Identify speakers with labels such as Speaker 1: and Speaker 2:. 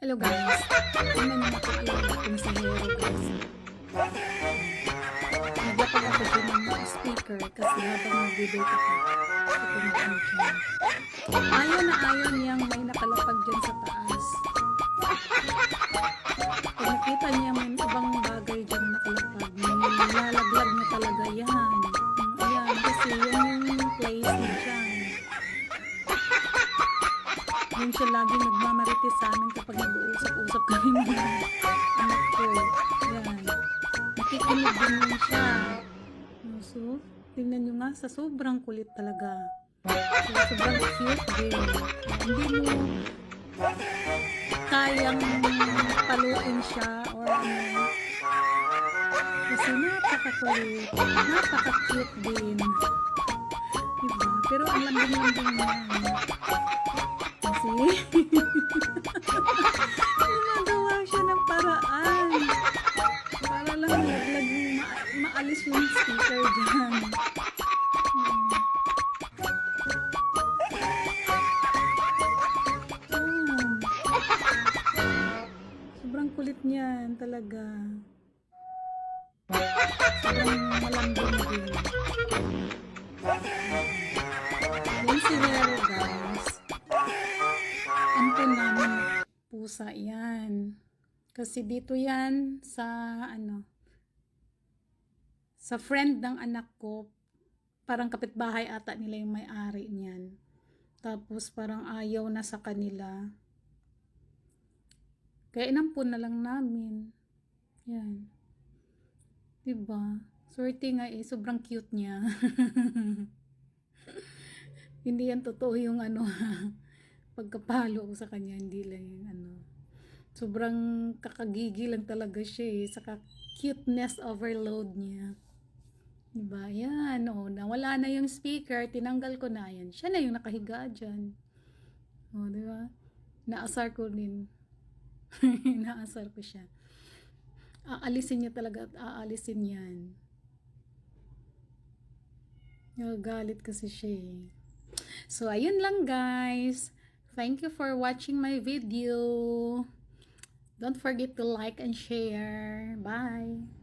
Speaker 1: Hello guys, tingnan niyo natin alaga kong si Hero guys. Naglapag ako dyan ng speaker kasi habang nag-debate ako, ito na dyan. Ayaw na ayaw niyang may nakalapag dyan sa taas. Pag nakita niya may ibang bagay dyan nakalapag, nilalaglag niya talaga yan. Ayan, kasi yan yung place niya dyan. Yun siya lagi nagmamarites sa amin kapag nag-uusap-usap kami ng anak ko. Yan. Nakikinig din yun siya. So, tingnan nyo nga, sa sobrang kulit talaga. So, sobrang cute din. Hindi mo kayang paluin siya or ano. Kasi napaka-kulit. Napaka-cute din. Diba? Pero ang lambing-lambing yan. Kasi gumagawa siya ng paraan para lang laglag maalis yung speaker dyan. Sobrang kulit niyan talaga. Sobrang malambing din. Yung si Hero guys, ampun namin pusa yan. Kasi dito yan sa sa friend ng anak ko, parang kapitbahay ata nila yung may-ari niyan. Tapos parang ayaw na sa kanila. Kaya inampun na lang namin. Yan. Diba? Swerte nga eh, sobrang cute niya. Hindi yan totoo yung pagkapalo ko sa kanya, hindi lang yung sobrang kakagigi lang talaga siya eh, saka cuteness overload niya. Diba? Yan, nawala na yung speaker, tinanggal ko na yan. Siya na yung nakahiga dyan. Diba? Naasar ko din. Naasar ko siya. Aalisin niya talaga at aalisin yan. Galit kasi siya eh. So, ayun lang guys. Thank you for watching my video. Don't forget to like and share. Bye!